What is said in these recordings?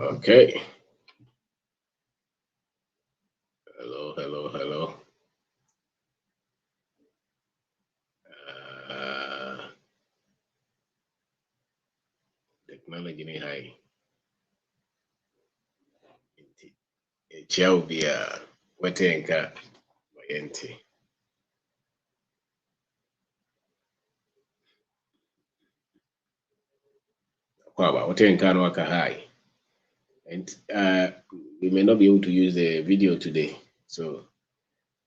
Okay. Hello. Technology ni high. Chia be a wetenka mayenti. Kwaba wetenka no waka high. And we may not be able to use the video today. So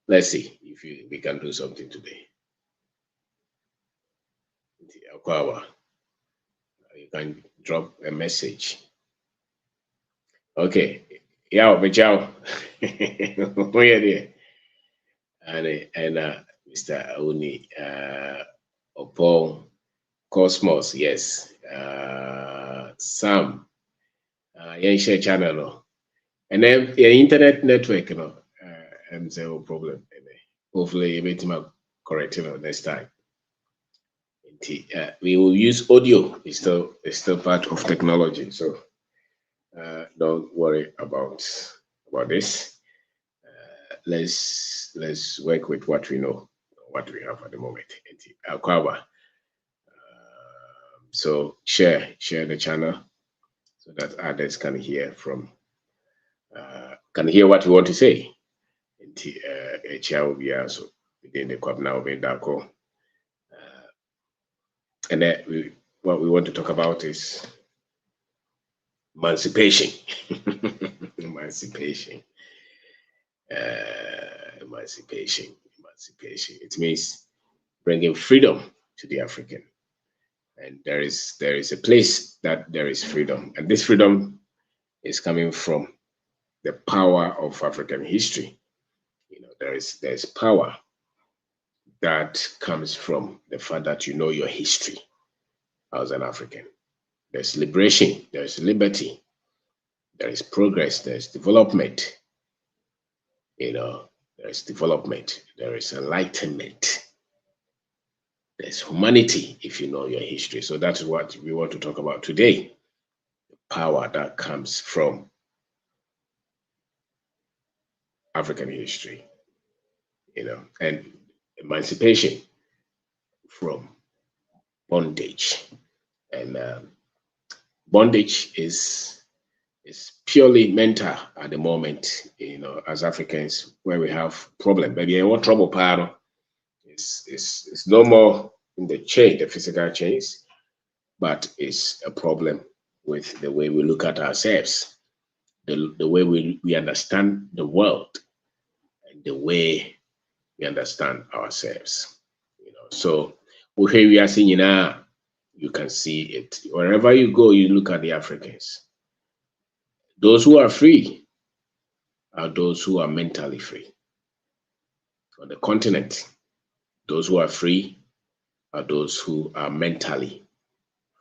let's see if we can do something today. Kwaba, you can drop a message. Okay. Yeah, but ciao. Where there? And Mr. Auni, Opong, Cosmos, yes. Sam, share channel, no. And then your internet network, no. And zero problem. Hopefully, you make him correct, next time. We will use audio. It's still part of technology, so don't worry about this. Let's work with what we know, what we have at the moment. So share the channel so that others can hear what we want to say. Will be also within the club now, OBENG DARKO. And then what we want to talk about is emancipation. Emancipation. It means bringing freedom to the African. And there is a place that there is freedom, and this freedom is coming from the power of African history. There's power that comes from the fact that you know your history as an African. There's liberation, there's liberty, there is progress, there's development. There's development, there is enlightenment, there's humanity if you know your history. So that's what we want to talk about today. The power that comes from African history, and emancipation from bondage. And bondage is purely mental at the moment, as Africans, where we have problem. Maybe what trouble part is no more in the chain, the physical chains, but it's a problem with the way we look at ourselves, the way we understand the world, and the way we understand ourselves. So here we are seeing now, you can see it wherever you go. You look at the Africans. Those who are free are those who are mentally free. On the continent, those who are free are those who are mentally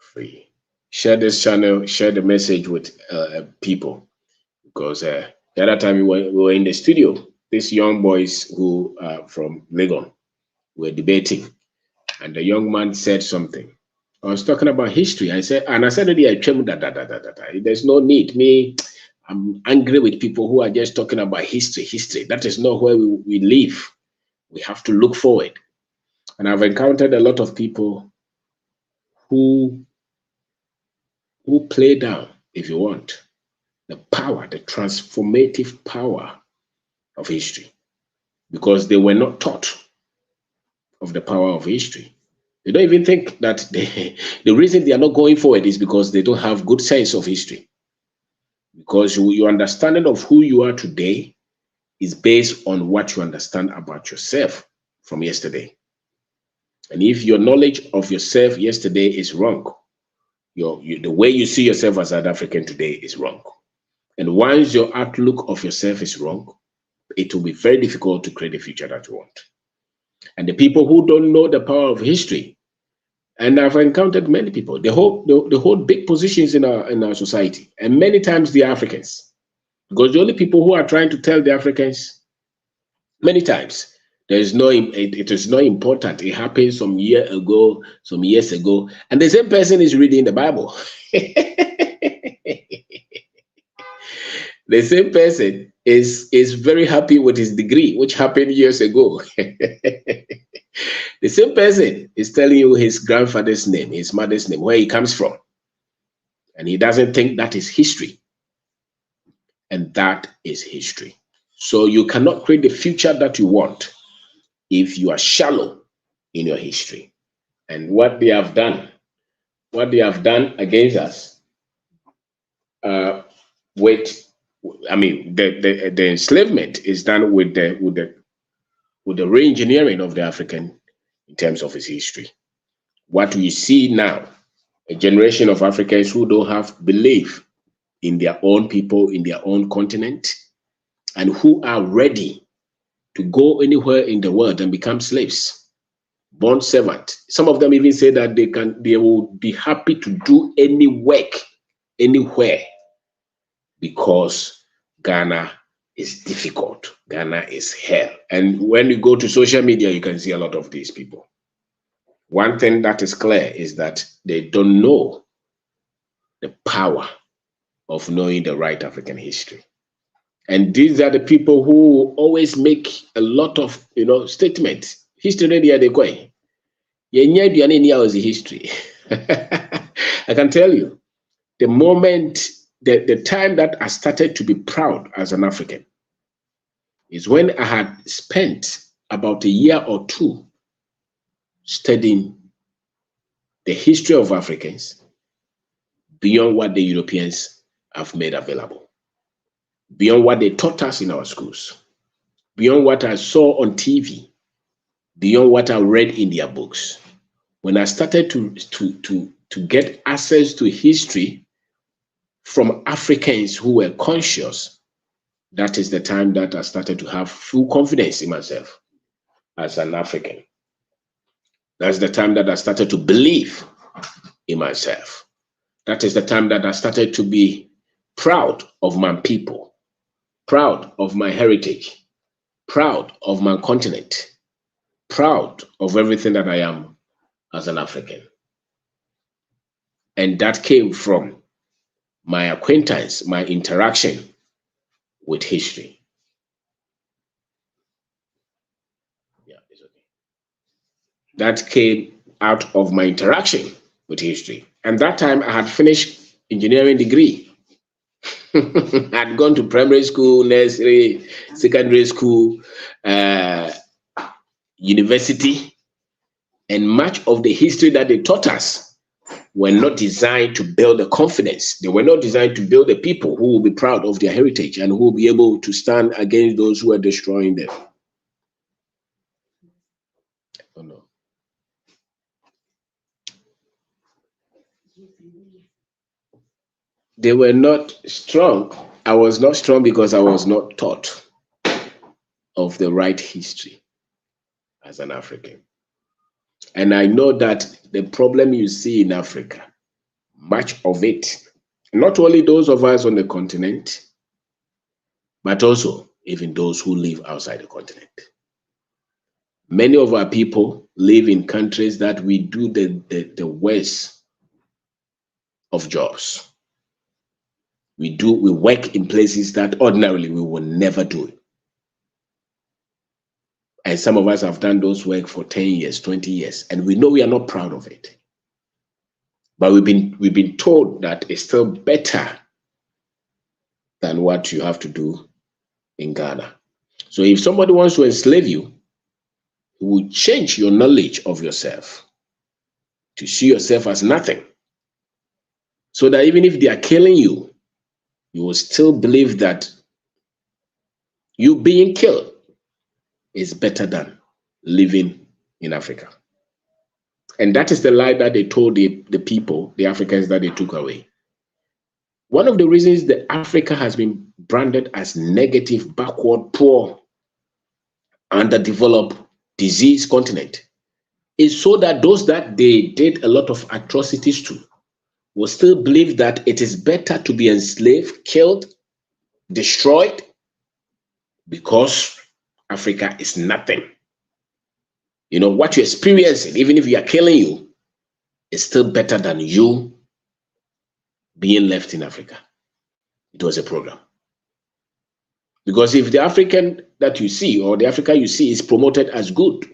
free. Share this channel, share the message with people, because the other time we were in the studio, these young boys who are from Legon were debating, and the young man said something. I was talking about history. I said, there's no need. I'm angry with people who are just talking about history. That is not where we live. We have to look forward. And I've encountered a lot of people who play down, if you want, the power, the transformative power of history, because they were not taught of the power of history. They don't even think that the reason they are not going forward is because they don't have good sense of history. Because your understanding of who you are today is based on what you understand about yourself from yesterday. And if your knowledge of yourself yesterday is wrong, the way you see yourself as an African today is wrong. And once your outlook of yourself is wrong, it will be very difficult to create the future that you want. And the people who don't know the power of history, and I've encountered many people, they hold big positions in our society, and many times the Africans, because the only people who are trying to tell the Africans, many times it is not important. It happened some years ago, and the same person is reading the Bible. The same person is very happy with his degree, which happened years ago. The same person is telling you his grandfather's name, his mother's name, where he comes from. And he doesn't think that is history. And that is history. So you cannot create the future that you want if you are shallow in your history. And what they have done against us, the enslavement is done with the re-engineering of the African in terms of its history. What we see now, a generation of Africans who don't have belief in their own people, in their own continent, and who are ready to go anywhere in the world and become slaves, bond servant. Some of them even say that they will be happy to do any work anywhere because Ghana is difficult. Ghana is hell. And when you go to social media, you can see a lot of these people. One thing that is clear is that they don't know the power of knowing the right African history. And these are the people who always make a lot of statements. History they are the coin. Was the history. I can tell you, the moment the time that I started to be proud as an African is when I had spent about a year or two studying the history of Africans beyond what the Europeans have made available, beyond what they taught us in our schools, beyond what I saw on TV, beyond what I read in their books. When I started to get access to history from Africans who were conscious, that is the time that I started to have full confidence in myself as an African. That's the time that I started to believe in myself. That is the time that I started to be proud of my people, proud of my heritage, proud of my continent, proud of everything that I am as an African. And that came from my acquaintance, my interaction with history. Yeah, it's okay. That came out of my interaction with history. And that time I had finished engineering degree. I'd gone to primary school, nursery, secondary school, university, and much of the history that they taught us were not designed to build the confidence. They were not designed to build the people who will be proud of their heritage and who will be able to stand against those who are destroying them. Oh, no. They were not strong. I was not strong because I was not taught of the right history as an African. And I know that the problem you see in Africa, much of it, not only those of us on the continent, but also even those who live outside the continent. Many of our people live in countries that we do the worst of jobs. We work in places that ordinarily we will never do. And some of us have done those work for 10 years, 20 years, and we know we are not proud of it. But we've been told that it's still better than what you have to do in Ghana. So if somebody wants to enslave you, you will change your knowledge of yourself to see yourself as nothing. So that even if they are killing you, you will still believe that you being killed is better than living in Africa. And that is the lie that they told the people, the Africans, that they took away. One of the reasons that Africa has been branded as negative, backward, poor, underdeveloped, diseased continent is so that those that they did a lot of atrocities to will still believe that it is better to be enslaved, killed, destroyed, because Africa is nothing. You know, what you're experiencing, even if we are killing you, is still better than you being left in Africa. It was a program. Because if the African that you see, or the Africa you see, is promoted as good,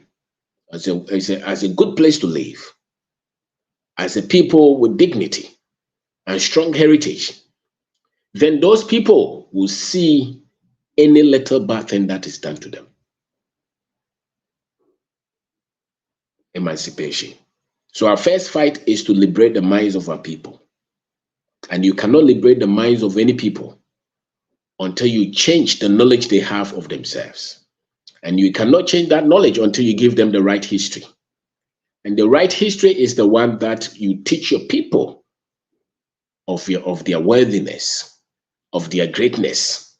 as a good place to live, as a people with dignity and strong heritage, then those people will see any little bad thing that is done to them. Emancipation. So our first fight is to liberate the minds of our people. And you cannot liberate the minds of any people until you change the knowledge they have of themselves. And you cannot change that knowledge until you give them the right history. And the right history is the one that you teach your people of their worthiness, of their greatness,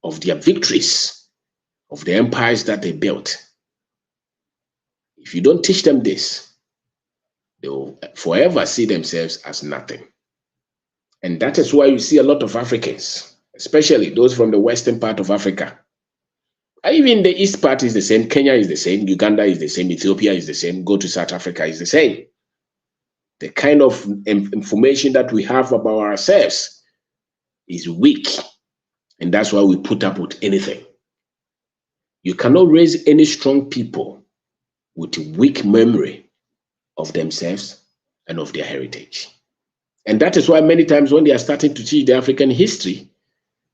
of their victories, of the empires that they built. If you don't teach them this, they will forever see themselves as nothing. And that is why you see a lot of Africans, especially those from the western part of Africa. Even the east part is the same. Kenya is the same. Uganda is the same. Ethiopia is the same. Go to South Africa is the same. The kind of information that we have about ourselves is weak. And that's why we put up with anything. You cannot raise any strong people with a weak memory of themselves and of their heritage. And that is why many times when they are starting to teach the African history,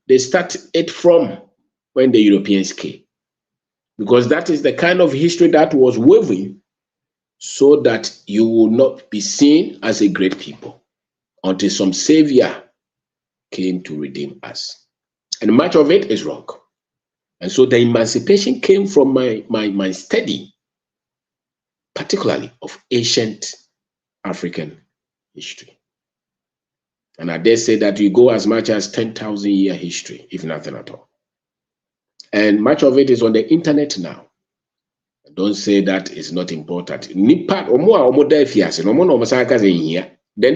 they start it from when the Europeans came. Because that is the kind of history that was woven so that you will not be seen as a great people until some savior came to redeem us. And much of it is wrong. And so the emancipation came from my study, particularly of ancient African history. And I dare say that we go as much as 10,000 year history, if nothing at all. And much of it is on the internet now. Don't say that is not important. Then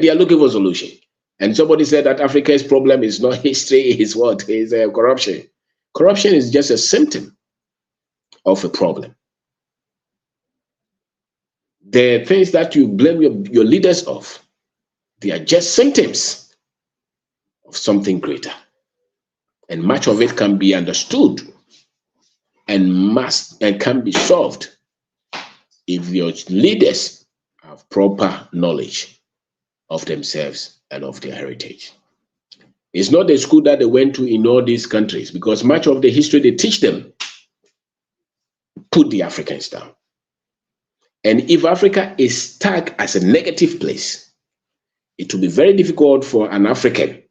they are looking for solution. And somebody said that Africa's problem is not history, is what? Is corruption. Corruption is just a symptom of a problem. The things that you blame your leaders of, they are just symptoms of something greater. And much of it can be understood and can be solved if your leaders have proper knowledge of themselves and of their heritage. It's not the school that they went to in all these countries, because much of the history they teach them put the Africans down. And if Africa is stuck as a negative place, it will be very difficult for an African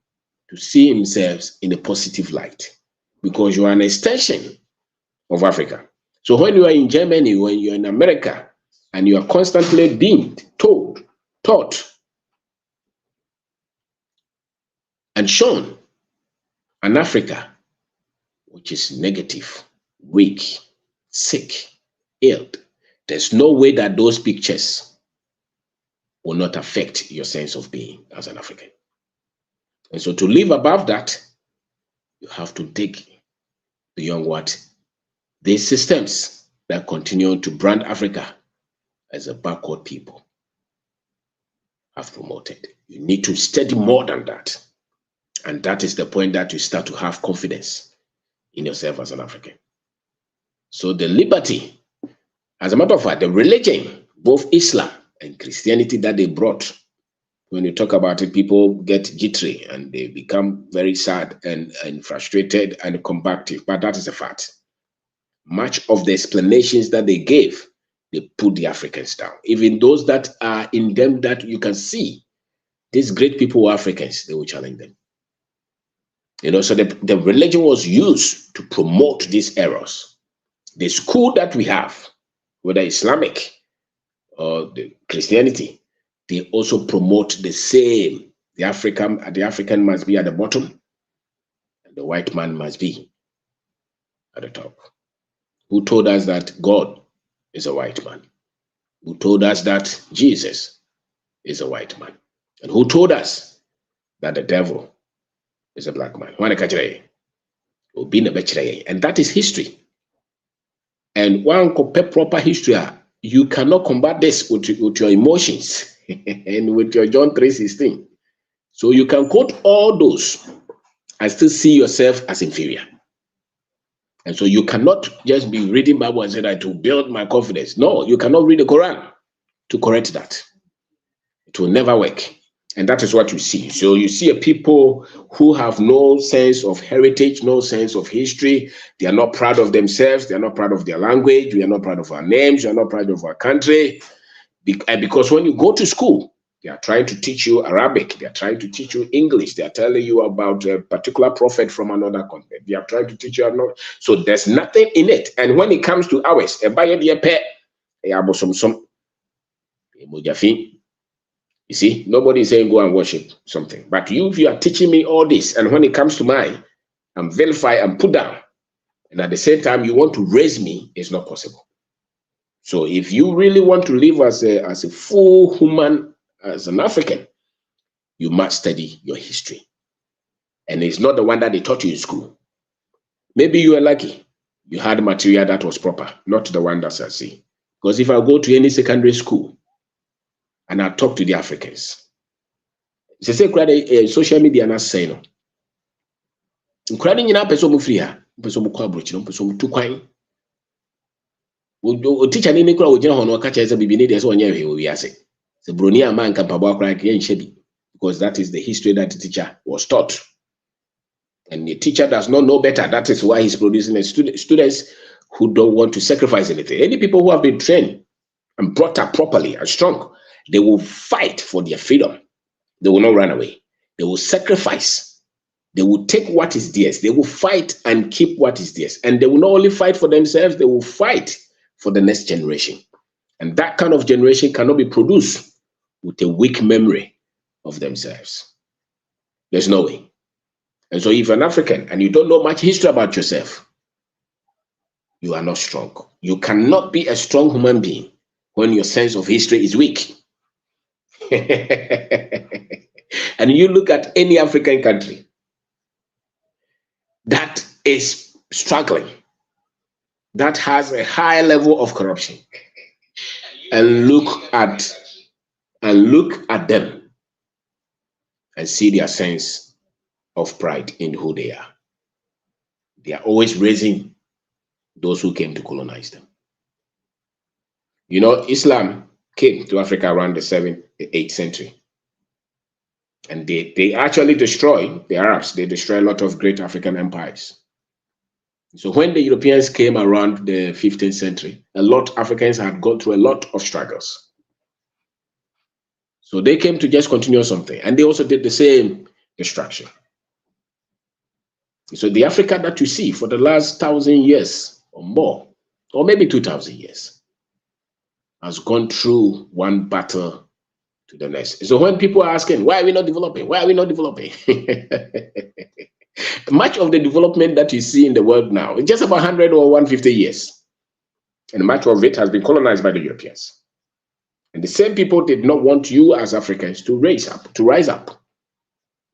to see himself in a positive light, because you are an extension of Africa. So when you are in Germany, when you're in America, and you are constantly being taught, and shown an Africa which is negative, weak, sick, ill, there's no way that those pictures will not affect your sense of being as an African. And so to live above that, you have to dig beyond what these systems that continue to brand Africa as a backward people have promoted. You need to study more than that. And that is the point that you start to have confidence in yourself as an African. So the liberty, as a matter of fact, the religion, both Islam and Christianity that they brought, when you talk about it, people get jittery and they become very sad and frustrated and combative. But that is a fact. Much of the explanations that they gave, they put the Africans down. Even those that are in them that you can see, these great people were Africans, they will challenge them. So the religion was used to promote these errors. The school that we have, whether Islamic or the Christianity, they also promote the same. The African must be at the bottom, and the white man must be at the top. Who told us that God is a white man? Who told us that Jesus is a white man? And who told us that the devil is a black man? And that is history. And one compare proper history, you cannot combat this with your emotions and with your John 3:16. So you can quote all those and still see yourself as inferior. And so you cannot just be reading Bible and say that to build my confidence. No, you cannot read the Quran to correct that. It will never work. And that is what you see. So you see a people who have no sense of heritage, no sense of history. They are not proud of themselves. They are not proud of their language. We are not proud of our names. We are not proud of our country. Because when you go to school, they are trying to teach you Arabic. They are trying to teach you English. They are telling you about a particular prophet from another continent. They are trying to teach you another. So there's nothing in it. And when it comes to ours, you see, nobody is saying go and worship something. But if you are teaching me all this, and when it comes to mine, I'm vilified and put down. And at the same time, you want to raise me, it's not possible. So if you really want to live as a full human, as an African, you must study your history. And it's not the one that they taught you in school. Maybe you are lucky. You had material that was proper, not the one that's I see. Because if I go to any secondary school, and I talk to the Africans. They say, social media not saying no. Including in a person free her, person call brochure, person too quiet. We teach an in crowd, no catch as a baby, there's 1 year we are saying. The Brunia man can pabak crack and shabby, because that is the history that the teacher was taught. And the teacher does not know better. That is why he's producing students who don't want to sacrifice anything. Any people who have been trained and brought up properly and strong, they will fight for their freedom. They will not run away. They will sacrifice. They will take what is theirs. They will fight and keep what is theirs. And they will not only fight for themselves, they will fight for the next generation. And that kind of generation cannot be produced with a weak memory of themselves. There's no way. And so if you're an African and you don't know much history about yourself, you are not strong. You cannot be a strong human being when your sense of history is weak. And you look at any African country that is struggling, that has a high level of corruption, and look at them and see their sense of pride in who they are. They are always raising those who came to colonize them. You know, Islam came to Africa around the 7th, 8th century. And they actually destroy the Arabs. They destroy a lot of great African empires. So when the Europeans came around the 15th century, a lot of Africans had gone through a lot of struggles. So they came to just continue something. And they also did the same destruction. So the Africa that you see for the last 1,000 years or more, or maybe 2,000 years, has gone through one battle to the next. So when people are asking, why are we not developing? Why are we not developing? Much of the development that you see in the world now is just about 100 or 150 years. And much of it has been colonized by the Europeans. And the same people did not want you as Africans to rise up.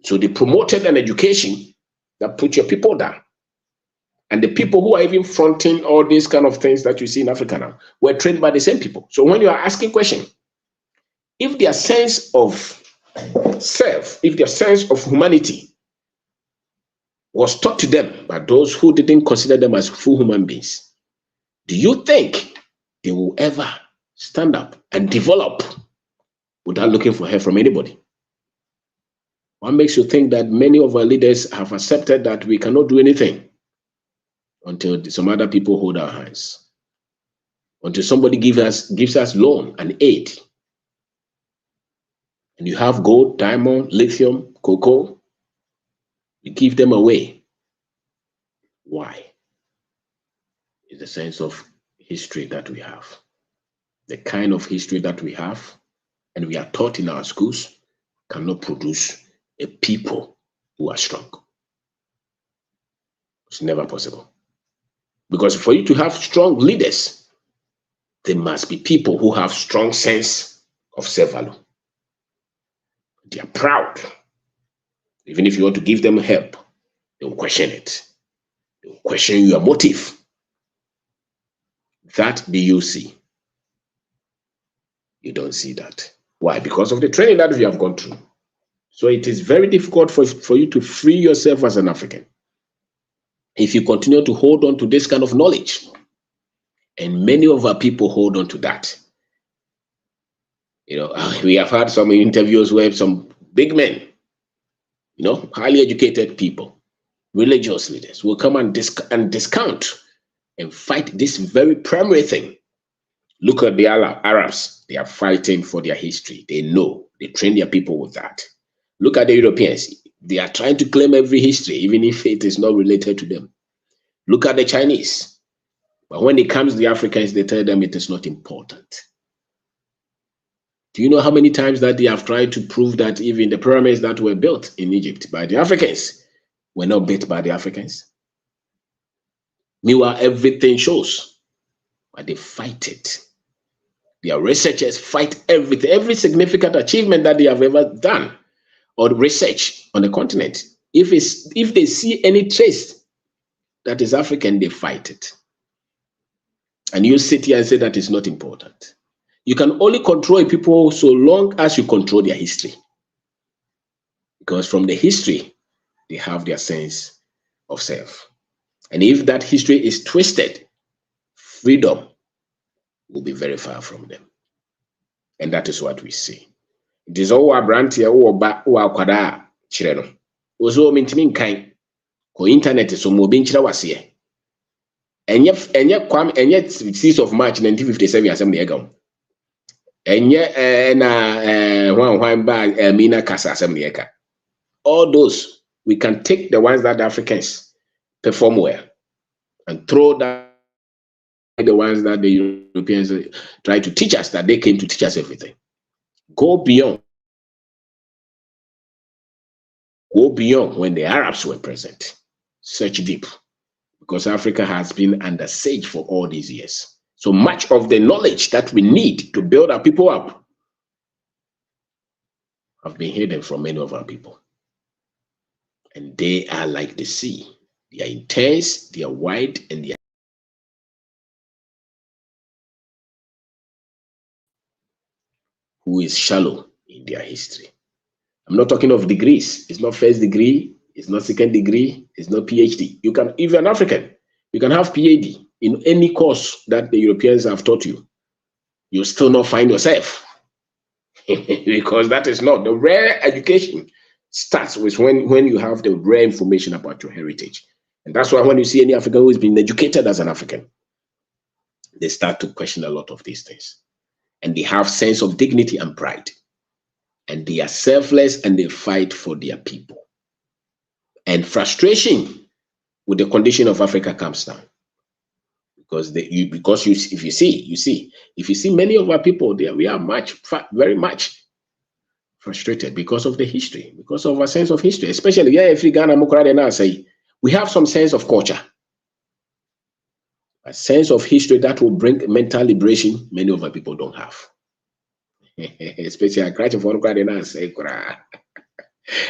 So they promoted an education that put your people down. And the people who are even fronting all these kind of things that you see in Africa now were trained by the same people. So when you are asking questions, if their sense of self, if their sense of humanity was taught to them by those who didn't consider them as full human beings, do you think they will ever stand up and develop without looking for help from anybody? What makes you think that many of our leaders have accepted that we cannot do anything until some other people hold our hands, until somebody gives us loan and aid? And you have gold, diamond, lithium, cocoa, you give them away. Why? It's the sense of history that we have. The kind of history that we have, and we are taught in our schools, cannot produce a people who are strong. It's never possible. Because for you to have strong leaders, there must be people who have strong sense of self-value. They are proud. Even if you want to give them help, they will question it. They will question your motive. That do you see? You don't see that. Why? Because of the training that we have gone through. So it is very difficult for you to free yourself as an African. if you continue to hold on to this kind of knowledge, and many of our people hold on to that. We have had some interviews where some big men, highly educated people, religious leaders will come and discount and fight this very primary thing. Look at the Arabs. They are fighting for their history. They know. They train their people with that. Look at the Europeans. They are trying to claim every history, even if it is not related to them. Look at the Chinese. But when it comes to the Africans, they tell them it is not important. Do you know how many times that they have tried to prove that even the pyramids that were built in Egypt by the Africans were not built by the Africans? Meanwhile, everything shows, but they fight it. Their researchers fight everything, every significant achievement that they have ever done or research on the continent. If they see any trace that is African, they fight it. And you sit here and say that is not important. You can only control people so long as you control their history. Because from the history, they have their sense of self. And if that history is twisted, freedom will be very far from them. And that is what we see. It is all our brand here, or kwada chireno. Also, mintimin kind. Ko internet so mo binchira wase. Enye 6th of March 1957 assembly egam. Enye na one ba mina kasa assembly eka. All those, we can take the ones that the Africans perform well and throw that the ones that the Europeans try to teach us, that they came to teach us everything. Go beyond when the Arabs were present. Search deep, because Africa has been under siege for all these years. So much of the knowledge that we need to build our people up have been hidden from many of our people. And they are like the sea. They are intense, they are wide, and they are who is shallow in their history. I'm not talking of degrees. It's not first degree, it's not second degree, it's not PhD. You can, if you're an African, you can have PhD in any course that the Europeans have taught you. You'll still not find yourself. Because that is not the rare education starts with when you have the rare information about your heritage. And that's why when you see any African who has been educated as an African, they start to question a lot of these things. And they have sense of dignity and pride. And they are selfless and they fight for their people. And frustration with the condition of Africa comes down. Because if you see many of our people there, we are very much frustrated because of the history, because of our sense of history, especially if we Ghana now say we have some sense of culture, a sense of history that will bring mental liberation. Many of our people don't have. Especially now say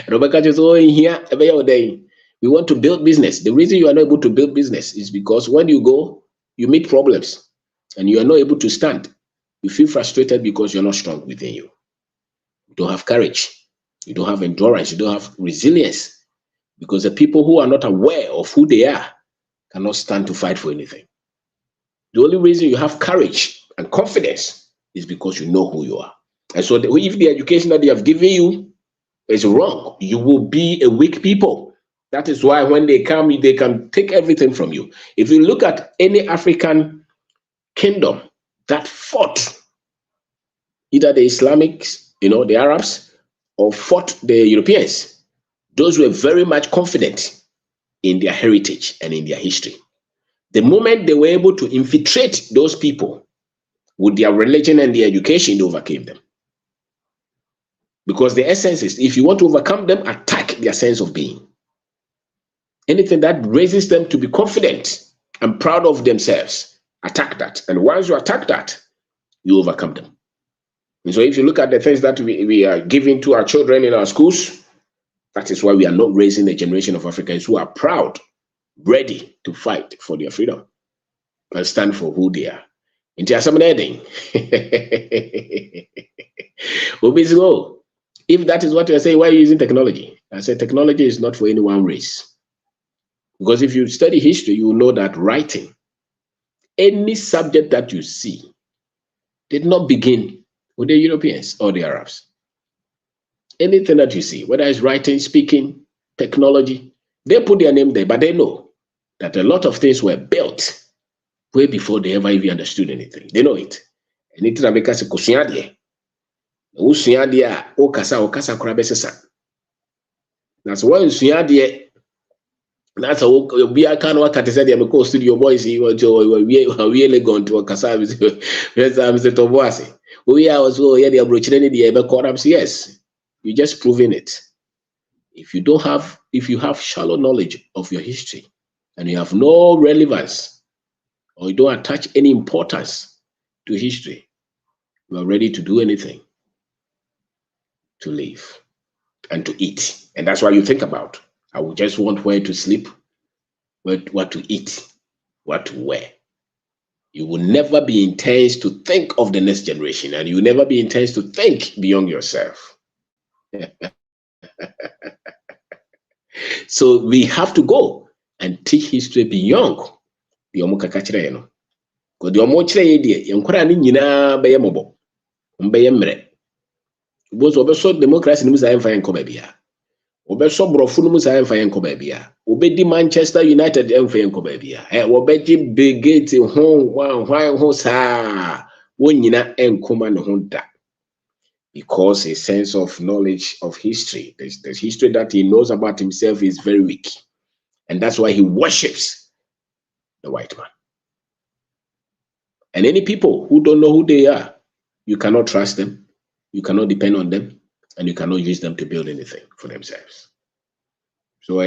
Rebecca just in here every day. We want to build business. The reason you are not able to build business is because when you go, you meet problems and you are not able to stand. You feel frustrated because you're not strong within you. You don't have courage. You don't have endurance. You don't have resilience, because the people who are not aware of who they are cannot stand to fight for anything. The only reason you have courage and confidence is because you know who you are. And so if the education that they have given you is wrong, you will be a weak people. That is why when they come, they can take everything from you. If you look at any African kingdom that fought either the Islamics, the Arabs, or fought the Europeans, those were very much confident in their heritage and in their history. The moment they were able to infiltrate those people with their religion and their education, they overcame them. Because the essence is, if you want to overcome them, attack their sense of being. Anything that raises them to be confident and proud of themselves, attack that. And once you attack that, you overcome them. And so if you look at the things that we are giving to our children in our schools, that is why we are not raising a generation of Africans who are proud, ready to fight for their freedom and stand for who they are. If that is what you're saying, why are you using technology? I said technology is not for any one race. Because if you study history, you will know that writing, any subject that you see, did not begin with the Europeans or the Arabs. Anything that you see, whether it's writing, speaking, technology, they put their name there, but they know that a lot of things were built way before they ever even understood anything. They know it. Anything that makes us kusuadie. Usuadie okasa kurabesesa. That's why usuadie. That's how we are kind of said the American studio boys. We really going to okasa. We are also here. The approach the yes. You're just proving it. If you have shallow knowledge of your history and you have no relevance or you don't attach any importance to history, you are ready to do anything to live and to eat. And that's why you think about, I would just want where to sleep, what to eat, what to wear. You will never be intense to think of the next generation, and you will never be intense to think beyond yourself. So we have to go and teach history beyond the omukakachire no. Because the omochire ye yenkora ni nyina beye mobo. Mbeye mre. Because obeso democracy ni musa emfa yenko bia. Obeso brofo ni musa emfa yenko bia. Obedi Manchester United emfa yenko bia. Obedi Brigade ho sa wonyina enkoma ne ho da. Because his sense of knowledge of history, the history that he knows about himself is very weak. And that's why he worships the white man. And any people who don't know who they are, you cannot trust them, you cannot depend on them, and you cannot use them to build anything for themselves. So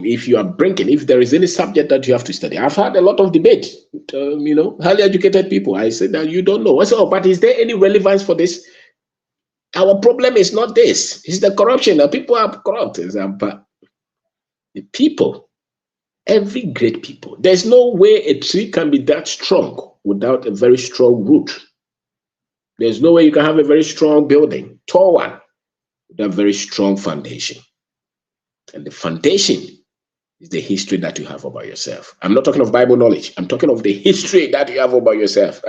if you are bringing, if there is any subject that you have to study, I've had a lot of debate, highly educated people. I said that you don't know. I said, but is there any relevance for this? Our problem is not this. It's the corruption. The people are corrupt. The people, every great people, there's no way a tree can be that strong without a very strong root. There's no way you can have a very strong building, tall one, with a very strong foundation. And the foundation is the history that you have about yourself. I'm not talking of Bible knowledge. I'm talking of the history that you have about yourself.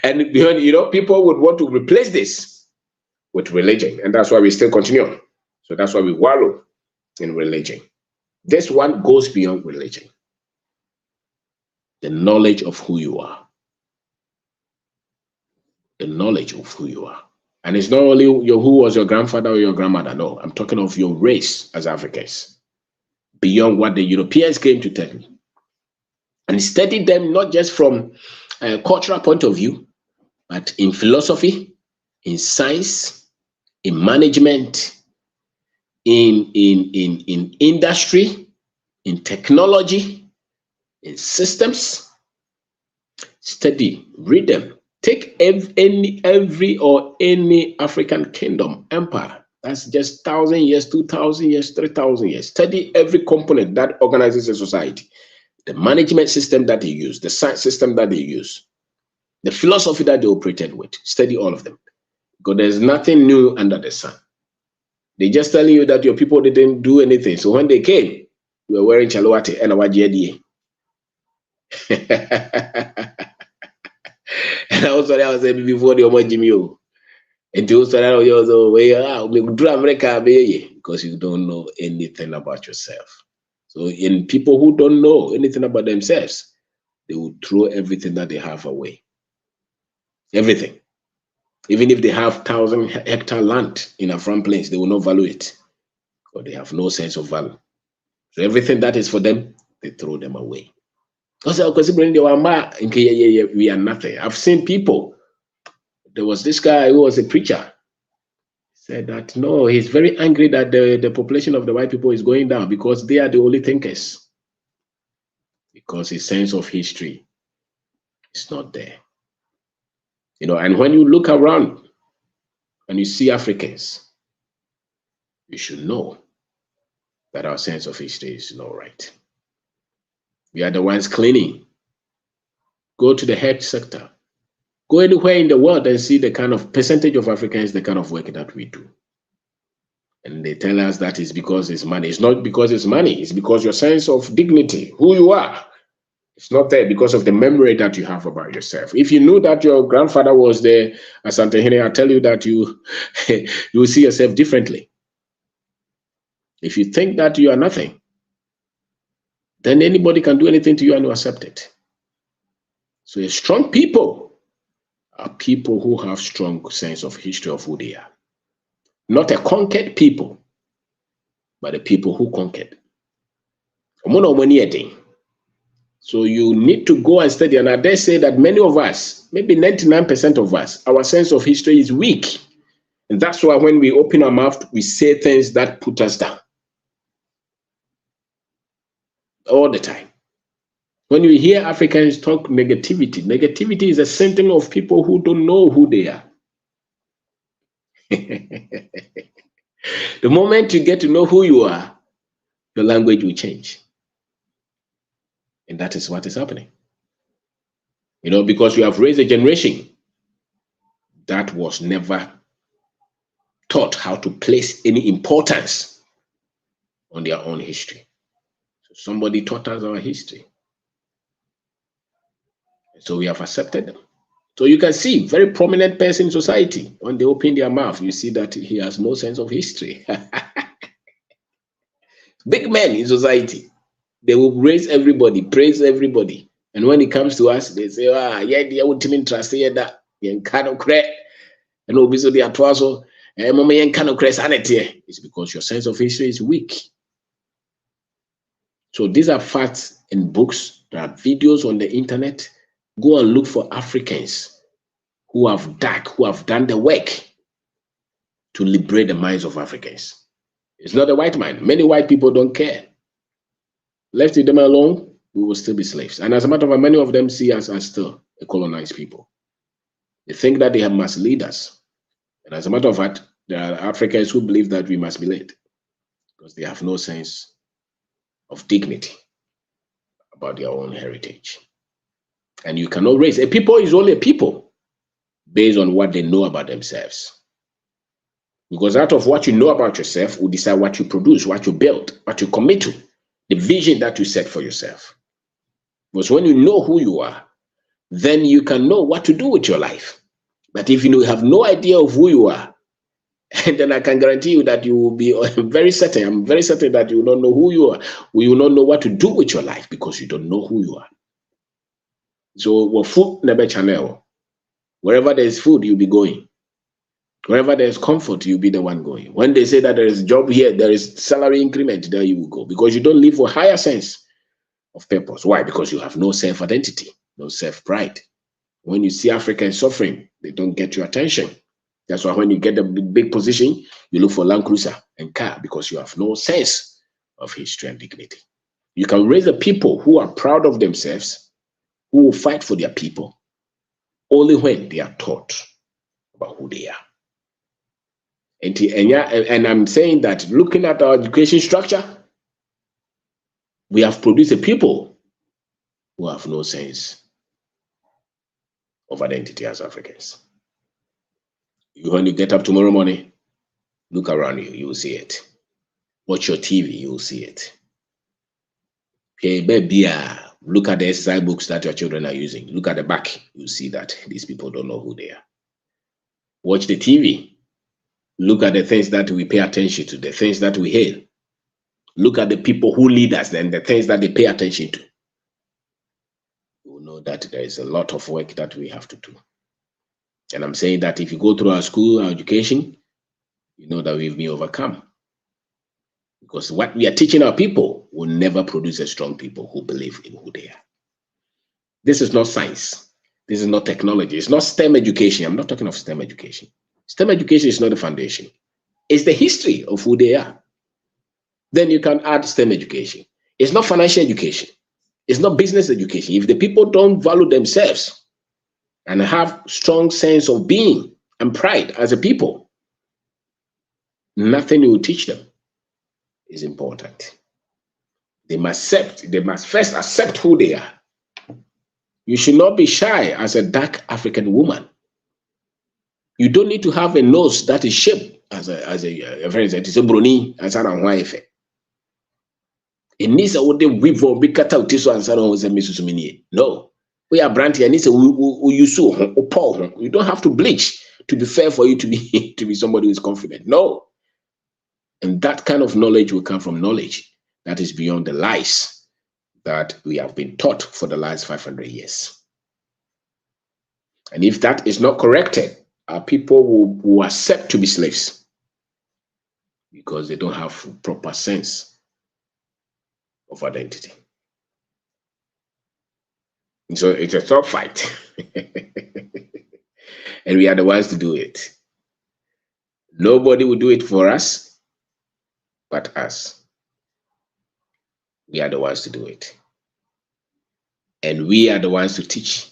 And people would want to replace this with religion. And that's why we still continue. So that's why we wallow in religion. This one goes beyond religion. The knowledge of who you are. The knowledge of who you are. And it's not only who was your grandfather or your grandmother. No, I'm talking of your race as Africans. Beyond what the Europeans came to tell me. And study them not just from a cultural point of view, but in philosophy, in science, in management, in industry, in technology, in systems. Study, read them. Take any African kingdom, empire, that's just 1,000 years, 2,000 years, 3,000 years. Study every component that organizes a society, the management system that they use, the science system that they use, the philosophy that they operated with. Study all of them. Because there's nothing new under the sun. They're just telling you that your people didn't do anything. So when they came, you were wearing chalwati and awajedi. And also I was saying before the Omojimio. And also America because you don't know anything about yourself. So in people who don't know anything about themselves, they will throw everything that they have away. Everything. Even if they have 1,000-hectare land in a front place, they will not value it. Or they have no sense of value. So everything that is for them, they throw them away. We are nothing. I've seen people. There was this guy who was a preacher. Said that no, he's very angry that the population of the white people is going down because they are the only thinkers. Because his sense of history is not there. And when you look around and you see Africans, you should know that our sense of history is not right. We are the ones cleaning. Go to the health sector. Go anywhere in the world and see the kind of percentage of Africans, the kind of work that we do. And they tell us that it's because it's money. It's not because it's money. It's because your sense of dignity, who you are. It's not there because of the memory that you have about yourself. If you knew that your grandfather was there, Asante Hene, I tell you that you will see yourself differently. If you think that you are nothing, then anybody can do anything to you and you accept it. So a strong people are people who have strong sense of history of who they are. Not a conquered people, but the people who conquered. So you need to go and study. And I dare say that many of us, maybe 99% of us, our sense of history is weak. And that's why when we open our mouth, we say things that put us down. All the time. When you hear Africans talk negativity, negativity is a symptom of people who don't know who they are. The moment you get to know who you are, your language will change. And that is what is happening. Because you have raised a generation that was never taught how to place any importance on their own history. So somebody taught us our history. So we have accepted them. So you can see very prominent person in society, when they open their mouth, you see that he has no sense of history. Big men in society, they will raise everybody, praise everybody. And when it comes to us, they say, yeah, they would trust that. And obviously they are also, it's because your sense of history is weak. So these are facts in books. There are videos on the internet. Go and look for Africans who have done the work to liberate the minds of Africans. It's not a white man. Many white people don't care. Left them alone, we will still be slaves. And as a matter of fact, many of them see us as still a colonized people. They think that they must lead us. And as a matter of fact, there are Africans who believe that we must be led because they have no sense of dignity about their own heritage. And you cannot raise a people is only a people based on what they know about themselves. Because out of what you know about yourself will decide what you produce, what you build, what you commit to, the vision that you set for yourself. Because when you know who you are, then you can know what to do with your life. But if you have no idea of who you are, then I can guarantee you that you will be very certain. I'm very certain that you will not know who you are. You will not know what to do with your life because you don't know who you are. So food never channel. Wherever there is food, you'll be going. Wherever there is comfort, you'll be the one going. When they say that there is a job here, there is salary increment, there you will go. Because you don't live for higher sense of purpose. Why? Because you have no self-identity, no self-pride. When you see Africans suffering, they don't get your attention. That's why when you get a big position, you look for Land Cruiser and car because you have no sense of history and dignity. You can raise the people who are proud of themselves, who will fight for their people, only when they are taught about who they are. And I'm saying that looking at our education structure, we have produced a people who have no sense of identity as Africans. When you get up tomorrow morning, look around you, you will see it. Watch your TV, you will see it. Okay, baby, look at the exercise books that your children are using. Look at the back, you see that these people don't know who they are. Watch the TV. Look at the things that we pay attention to, the things that we hear. Look at the people who lead us and the things that they pay attention to. You will know that there is a lot of work that we have to do. And I'm saying that if you go through our school, our education, you know that we've been overcome. Because what we are teaching our people will never produce a strong people who believe in who they are. This is not science. This is not technology. It's not STEM education. I'm not talking of STEM education. STEM education is not the foundation. It's the history of who they are. Then you can add STEM education. It's not financial education. It's not business education. If the people don't value themselves and have strong sense of being and pride as a people, nothing you will teach them is important. They must first accept who they are. You should not be shy as a dark African woman. You don't need to have a nose that is shaped as a friend said, it's a brony, and son and wife. It needs a would weave or big cut out this one, son was a Mrs. Mini. No, we are brandy, and it's a you so Paul. You don't have to bleach to be fair for you to be to be somebody who is confident. No. And that kind of knowledge will come from knowledge that is beyond the lies that we have been taught for the last 500 years. And if that is not corrected, our people will accept to be slaves because they don't have proper sense of identity. And so it's a tough fight. And we are the ones to do it. Nobody will do it for us but us. We are the ones to do it. And we are the ones to teach.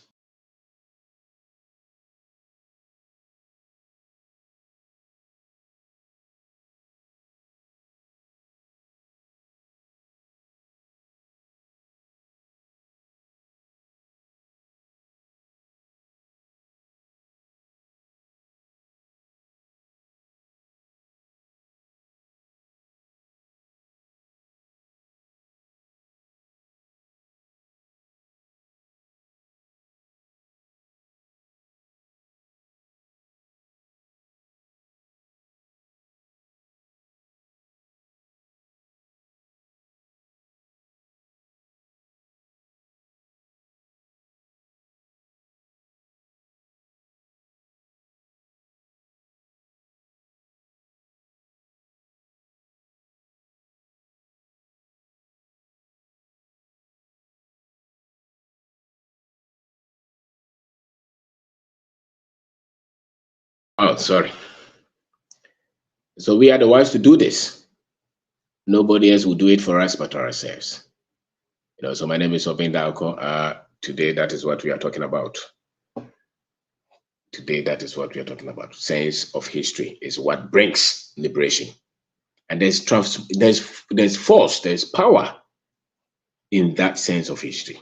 Oh, sorry. So we are the ones to do this. Nobody else will do it for us but ourselves. So my name is OBENG DARKO. Today, that is what we are talking about. Today, that is what we are talking about. Sense of history is what brings liberation. And there's force, there's power in that sense of history.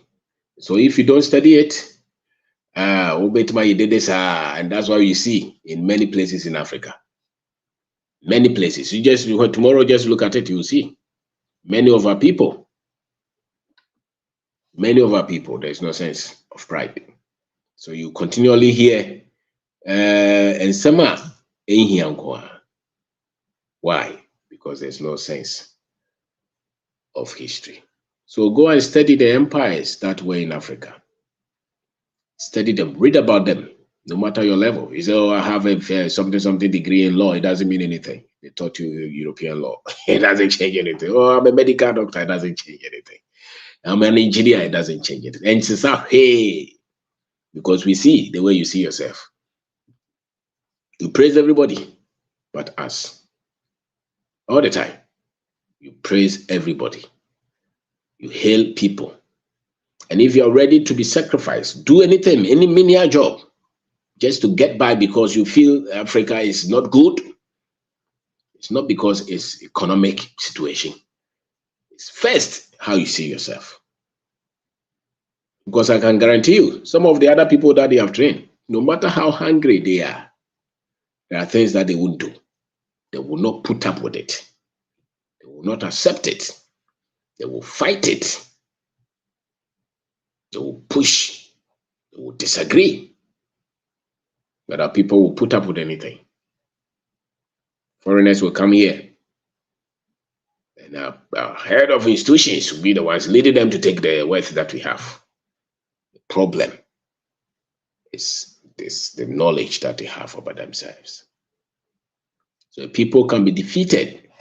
So if you don't study it, you did this, and that's why you see in many places in Africa. Many places. Tomorrow, just look at it, you'll see. Many of our people, there's no sense of pride. So you continually hear, and Sama, why? Because there's no sense of history. So go and study the empires that were in Africa. Study them, read about them, no matter your level. You say, oh, I have a something degree in law. It doesn't mean anything. They taught you European law. It doesn't change anything. Oh, I'm a medical doctor. It doesn't change anything. I'm an engineer. It doesn't change anything. And it's hey, because we see the way you see yourself. You praise everybody but us. All the time. You praise everybody. You hail people. And if you're ready to be sacrificed, do anything, any menial job, just to get by because you feel Africa is not good. It's not because it's economic situation. It's first how you see yourself. Because I can guarantee you, some of the other people that they have trained, no matter how hungry they are, there are things that they won't do. They will not put up with it. They will not accept it. They will fight it. They will push. They will disagree. But our people will put up with anything. Foreigners will come here. And our head of institutions will be the ones leading them to take the wealth that we have. The problem is the knowledge that they have about themselves. So people can be defeated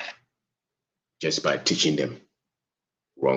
just by teaching them wrong